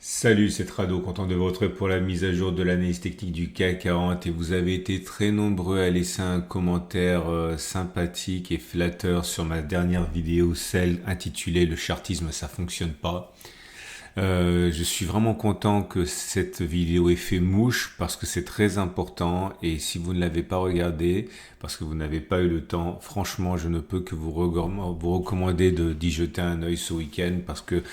Salut, c'est Trado, content de vous retrouver pour la mise à jour de l'analyse technique du CAC 40 et vous avez été très nombreux à laisser un commentaire sympathique et flatteur sur ma dernière vidéo, celle intitulée «Le chartisme, ça fonctionne pas». Je suis vraiment content que cette vidéo ait fait mouche parce que c'est très important et si vous ne l'avez pas regardée, parce que vous n'avez pas eu le temps, franchement je ne peux que vous recommander d'y jeter un œil ce week-end parce que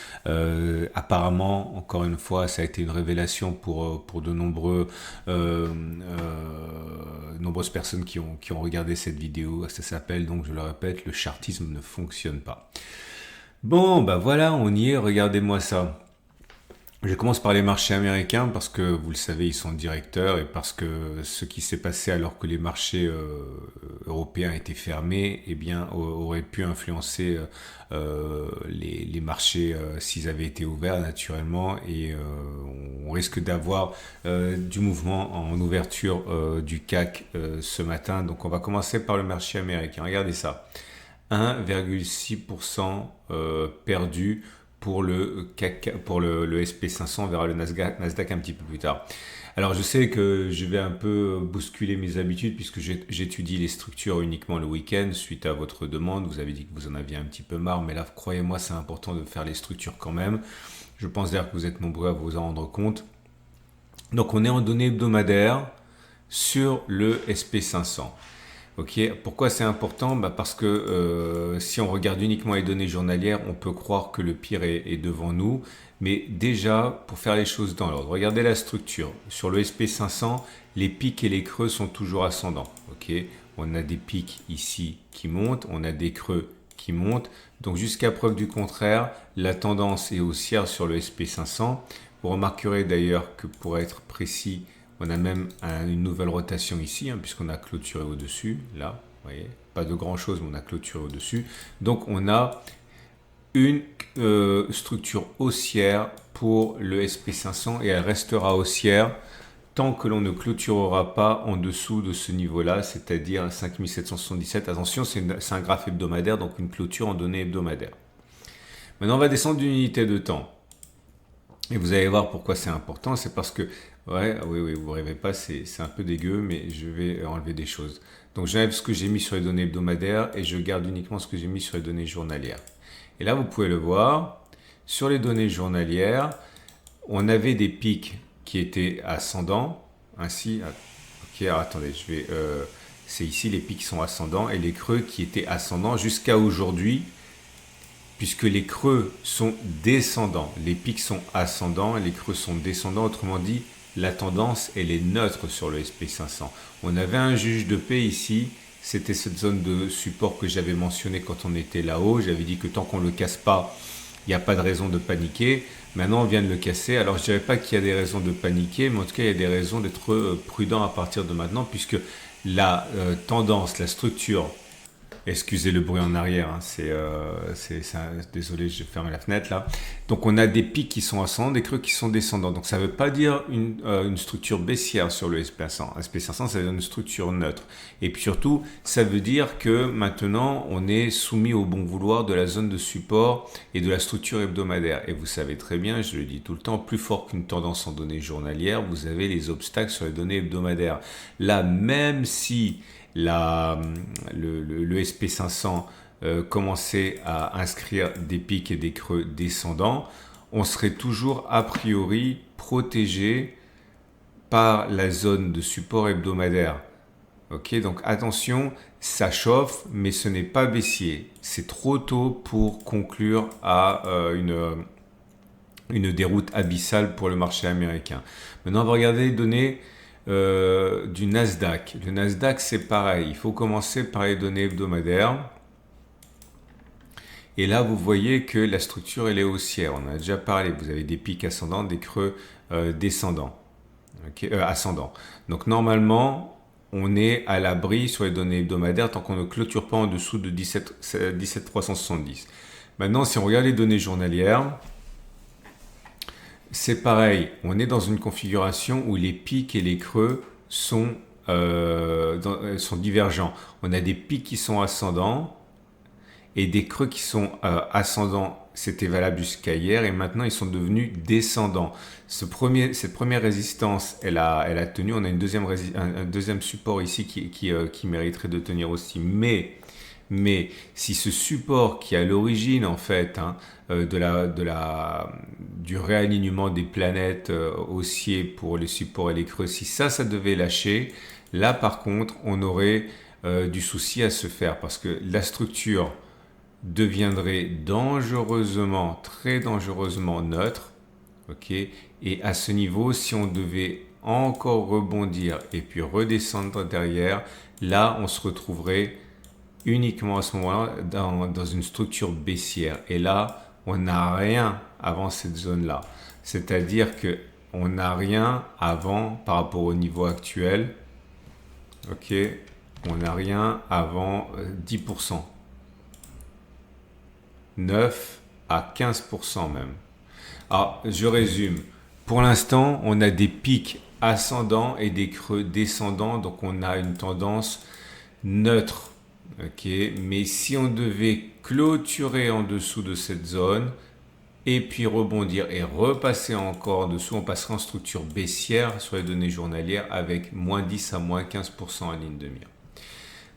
apparemment, encore une fois, ça a été une révélation pour de nombreuses personnes qui ont regardé cette vidéo. Ça s'appelle donc, je le répète, le chartisme ne fonctionne pas. Bon, bah voilà, on y est, regardez-moi ça. Je commence par les marchés américains parce que vous le savez, ils sont directeurs et parce que ce qui s'est passé alors que les marchés européens étaient fermés, eh bien, aurait pu influencer les marchés s'ils avaient été ouverts naturellement et on risque d'avoir du mouvement en ouverture du CAC ce matin. Donc on va commencer par le marché américain. Regardez ça. 1,6% perdu pour le CAC, pour le SP500, on verra le Nasdaq un petit peu plus tard. Alors je sais que je vais un peu bousculer mes habitudes puisque j'étudie les structures uniquement le week-end suite à votre demande. Vous avez dit que vous en aviez un petit peu marre, mais là croyez-moi c'est important de faire les structures quand même. Je pense d'ailleurs que vous êtes nombreux à vous en rendre compte. Donc on est en données hebdomadaires sur le SP500. Ok, pourquoi c'est important? Parce que si on regarde uniquement les données journalières, on peut croire que le pire est devant nous. Mais déjà, pour faire les choses dans l'ordre, regardez la structure. Sur le SP500, les pics et les creux sont toujours ascendants. Ok, on a des pics ici qui montent, on a des creux qui montent. Donc jusqu'à preuve du contraire, la tendance est haussière sur le SP500. Vous remarquerez d'ailleurs que pour être précis, on a même une nouvelle rotation ici, puisqu'on a clôturé au-dessus, là, vous voyez, pas de grand-chose, mais on a clôturé au-dessus. Donc on a une structure haussière pour le SP500 et elle restera haussière tant que l'on ne clôturera pas en dessous de ce niveau-là, c'est-à-dire 5777. Attention, c'est un graphe hebdomadaire, donc une clôture en données hebdomadaires. Maintenant, on va descendre d'une unité de temps. Et vous allez voir pourquoi c'est important, c'est parce que, ouais, oui, vous rêvez pas, c'est un peu dégueu, mais je vais enlever des choses. Donc j'enlève ce que j'ai mis sur les données hebdomadaires et je garde uniquement ce que j'ai mis sur les données journalières. Et là, vous pouvez le voir, sur les données journalières, on avait des pics qui étaient ascendants, ainsi, ok, alors attendez, c'est ici les pics sont ascendants et les creux qui étaient ascendants jusqu'à aujourd'hui, puisque les creux sont descendants. Les pics sont ascendants et les creux sont descendants. Autrement dit, la tendance, elle est neutre sur le SP500. On avait un juge de paix ici. C'était cette zone de support que j'avais mentionné quand on était là-haut. J'avais dit que tant qu'on ne le casse pas, il n'y a pas de raison de paniquer. Maintenant, on vient de le casser. Alors, je ne dirais pas qu'il y a des raisons de paniquer, mais en tout cas, il y a des raisons d'être prudent à partir de maintenant, puisque la tendance, la structure, excusez le bruit en arrière, désolé, j'ai fermé la fenêtre là. Donc on a des pics qui sont ascendants, des creux qui sont descendants. Donc ça ne veut pas dire une structure baissière sur le SP500. SP500, ça veut dire une structure neutre. Et puis surtout, ça veut dire que maintenant, on est soumis au bon vouloir de la zone de support et de la structure hebdomadaire. Et vous savez très bien, je le dis tout le temps, plus fort qu'une tendance en données journalières, vous avez les obstacles sur les données hebdomadaires. Là, même si le SP500 commençait à inscrire des pics et des creux descendants, on serait toujours a priori protégé par la zone de support hebdomadaire. Ok, donc attention, ça chauffe, mais ce n'est pas baissier. C'est trop tôt pour conclure à une déroute abyssale pour le marché américain. Maintenant, on va regarder les données du Nasdaq. Le Nasdaq, c'est pareil. Il faut commencer par les données hebdomadaires. Et là, vous voyez que la structure, elle est haussière. On en a déjà parlé. Vous avez des pics ascendants, des creux descendants. Ascendants. Donc, normalement, on est à l'abri sur les données hebdomadaires tant qu'on ne clôture pas en dessous de 17 370. Maintenant, si on regarde les données journalières, c'est pareil, on est dans une configuration où les pics et les creux sont divergents. On a des pics qui sont ascendants et des creux qui sont ascendants c'était valable jusqu'à hier et maintenant ils sont devenus descendants. Cette première résistance, elle a tenu. On a un deuxième support ici qui mériterait de tenir aussi. Mais si ce support qui est à l'origine en fait du réalignement des planètes haussiers pour les supports et les creux, si ça devait lâcher, là par contre on aurait du souci à se faire parce que la structure deviendrait dangereusement, très dangereusement neutre. Ok, et à ce niveau, si on devait encore rebondir et puis redescendre derrière, là on se retrouverait uniquement à ce moment-là dans une structure baissière. Et là, on n'a rien avant cette zone-là. C'est-à-dire que on n'a rien avant par rapport au niveau actuel. Ok, on n'a rien avant 10%. 9 à 15% même. Alors, je résume. Pour l'instant, on a des pics ascendants et des creux descendants. Donc, on a une tendance neutre. Ok, mais si on devait clôturer en dessous de cette zone et puis rebondir et repasser encore en dessous, on passerait en structure baissière sur les données journalières avec moins 10 à moins 15% en ligne de mire.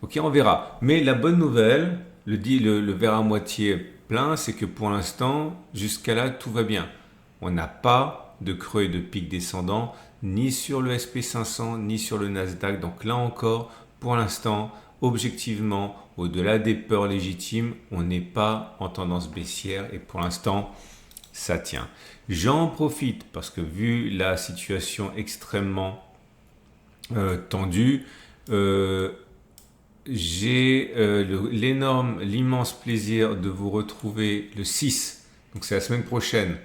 Ok, on verra. Mais la bonne nouvelle, le verre à moitié plein, c'est que pour l'instant, jusqu'à là, tout va bien. On n'a pas de creux et de pics descendants, ni sur le SP500, ni sur le Nasdaq. Donc là encore, pour l'instant, objectivement, au-delà des peurs légitimes, on n'est pas en tendance baissière et pour l'instant, ça tient. J'en profite parce que vu la situation extrêmement tendue, j'ai l'immense plaisir de vous retrouver le 6, donc c'est la semaine prochaine,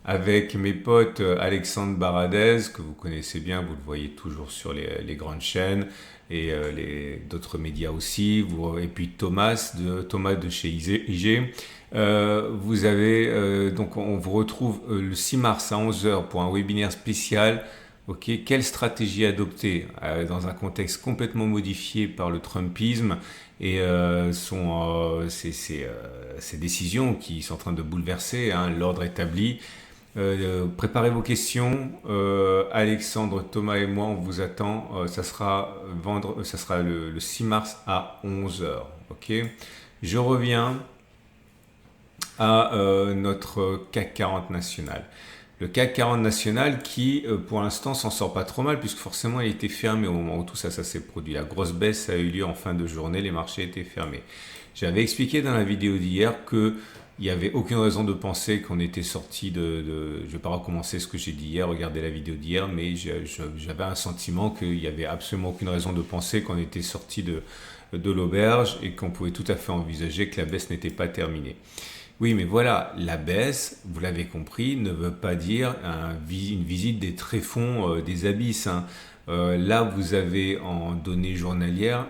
avec mes potes Alexandre Baradez, que vous connaissez bien, vous le voyez toujours sur les grandes chaînes et d'autres médias aussi, et puis Thomas de chez IG. Vous avez, donc on vous retrouve le 6 mars à 11h pour un webinaire spécial. Ok, quelle stratégie adopter dans un contexte complètement modifié par le Trumpisme et ces décisions qui sont en train de bouleverser l'ordre établi. Préparez vos questions. Alexandre, Thomas et moi, on vous attend. Ça sera le 6 mars à 11h. Ok, je reviens à notre CAC 40 national. Le CAC 40 national qui, pour l'instant, s'en sort pas trop mal puisque forcément, il était fermé au moment où tout ça s'est produit. La grosse baisse a eu lieu en fin de journée, les marchés étaient fermés. J'avais expliqué dans la vidéo d'hier que il n'y avait aucune raison de penser qu'on était sorti je ne vais pas recommencer ce que j'ai dit hier, regardez la vidéo d'hier, mais j'avais un sentiment qu'il n'y avait absolument aucune raison de penser qu'on était sorti de l'auberge et qu'on pouvait tout à fait envisager que la baisse n'était pas terminée. Oui, mais voilà, la baisse, vous l'avez compris, ne veut pas dire une visite des tréfonds des abysses. Là, vous avez en données journalières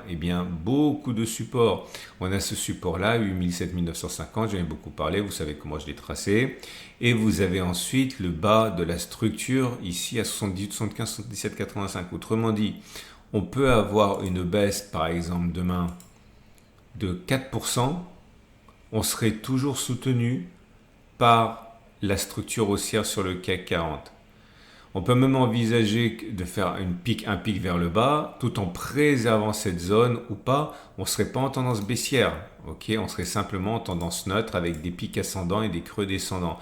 beaucoup de supports. On a ce support-là, 8007-1950, j'en ai beaucoup parlé, vous savez comment je l'ai tracé. Et vous avez ensuite le bas de la structure, ici à 78, 75, 77, 85. Autrement dit, on peut avoir une baisse, par exemple, demain, de 4%. On serait toujours soutenu par la structure haussière sur le CAC 40. On peut même envisager de faire un pic vers le bas tout en préservant cette zone ou pas. On ne serait pas en tendance baissière. Okay, on serait simplement en tendance neutre avec des pics ascendants et des creux descendants.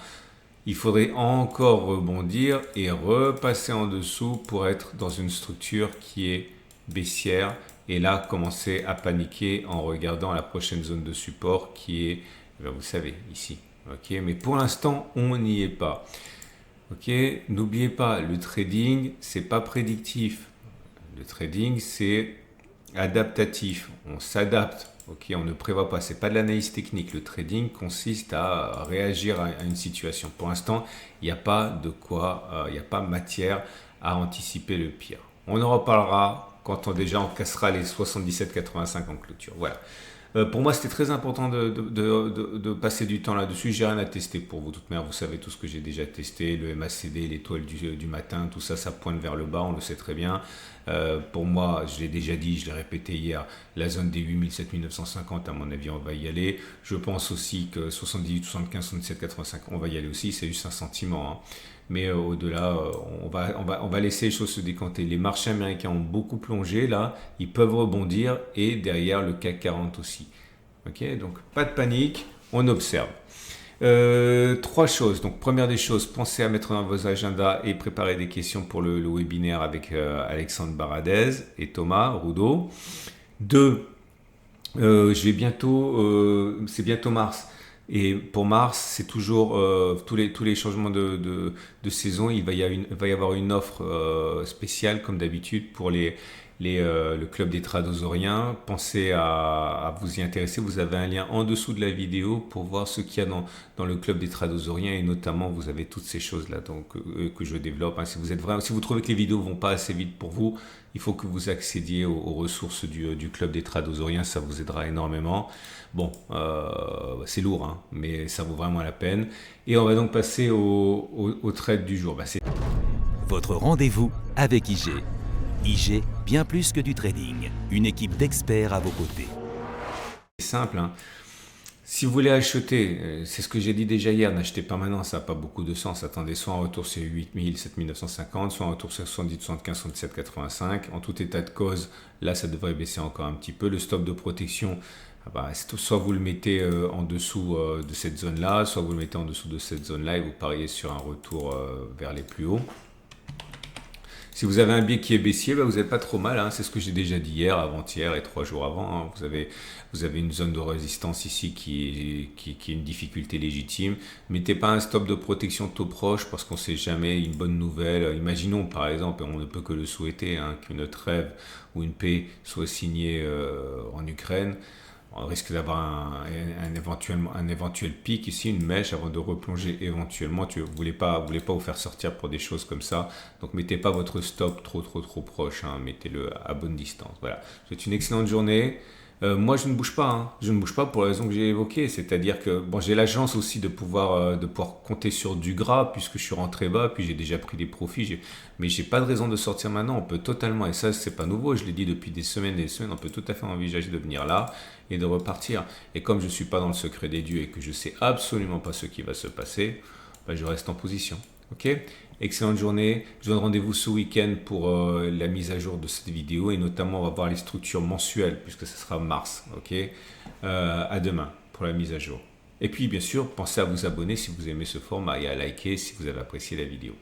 Il faudrait encore rebondir et repasser en dessous pour être dans une structure qui est baissière. Et là, commencer à paniquer en regardant la prochaine zone de support qui est, vous savez, ici. Okay, mais pour l'instant, on n'y est pas. Ok, n'oubliez pas, le trading, c'est pas prédictif. Le trading, c'est adaptatif. On s'adapte. Ok, on ne prévoit pas. C'est pas de l'analyse technique. Le trading consiste à réagir à une situation. Pour l'instant, il n'y a pas de quoi, il n'y a pas matière à anticiper le pire. On en reparlera quand on cassera les 77,85 en clôture. Voilà. Pour moi, c'était très important de passer du temps là-dessus. J'ai rien à tester pour vous. De toute manière, vous savez tout ce que j'ai déjà testé. Le MACD, l'étoile du matin, tout ça, ça pointe vers le bas, on le sait très bien. Pour moi, je l'ai déjà dit, je l'ai répété hier, la zone des 8000-7950, à mon avis, on va y aller. Je pense aussi que 78, 75, 77, 85, on va y aller aussi. C'est juste un sentiment, hein. Mais au-delà, on va laisser les choses se décanter. Les marchés américains ont beaucoup plongé là, ils peuvent rebondir et derrière le CAC 40 aussi. Ok, donc pas de panique, on observe. Trois choses. Donc première des choses, pensez à mettre dans vos agendas et préparer des questions pour le webinaire avec Alexandre Baradez et Thomas Roudot. Deux, c'est bientôt mars. Et pour mars, c'est toujours tous les changements de saison. Va y avoir une offre spéciale, comme d'habitude, pour le club des tradosoriens. Pensez à vous y intéresser. Vous avez un lien en dessous de la vidéo pour voir ce qu'il y a dans le club des tradosoriens. Et notamment, vous avez toutes ces choses-là que je développe, hein. Si vous trouvez que les vidéos vont pas assez vite pour vous, il faut que vous accédiez aux ressources du club des tradosoriens. Ça vous aidera énormément. Bon, c'est lourd, hein, mais ça vaut vraiment la peine. Et on va donc passer au trade du jour. Votre rendez-vous avec IG. IG, bien plus que du trading. Une équipe d'experts à vos côtés. C'est simple, hein. Si vous voulez acheter, c'est ce que j'ai dit déjà hier, n'achetez pas maintenant, ça n'a pas beaucoup de sens. Attendez soit un retour sur 8000, 7950, soit un retour sur 70, 75, 77, 85. En tout état de cause, là, ça devrait baisser encore un petit peu. Le stop de protection, soit vous le mettez en dessous de cette zone-là, soit vous le mettez en dessous de cette zone-là et vous pariez sur un retour vers les plus hauts. Si vous avez un biais qui est baissier, vous n'êtes pas trop mal, hein. C'est ce que j'ai déjà dit hier, avant-hier et 3 jours avant, hein. Vous avez une zone de résistance ici qui est une difficulté légitime. Mettez pas un stop de protection trop proche parce qu'on ne sait jamais une bonne nouvelle. Imaginons par exemple, et on ne peut que le souhaiter, hein, qu'une trêve ou une paix soit signée en Ukraine. On risque d'avoir un éventuel pic ici, une mèche avant de replonger éventuellement. Vous voulez pas vous faire sortir pour des choses comme ça. Donc mettez pas votre stop trop proche, hein. Mettez-le à bonne distance. Voilà. C'est une excellente journée. Moi, je ne bouge pas, hein. Je ne bouge pas pour la raison que j'ai évoquée. C'est-à-dire que j'ai la chance aussi de pouvoir compter sur du gras puisque je suis rentré bas, puis j'ai déjà pris des profits. Mais j'ai pas de raison de sortir maintenant. On peut totalement, et ça, c'est pas nouveau, je l'ai dit depuis des semaines et des semaines, on peut tout à fait envisager de venir là et de repartir. Et comme je ne suis pas dans le secret des dieux et que je sais absolument pas ce qui va se passer, je reste en position. Ok ? Excellente journée. Je vous donne rendez-vous ce week-end pour la mise à jour de cette vidéo et notamment on va voir les structures mensuelles puisque ce sera mars. Ok ? À demain pour la mise à jour. Et puis bien sûr, pensez à vous abonner si vous aimez ce format et à liker si vous avez apprécié la vidéo.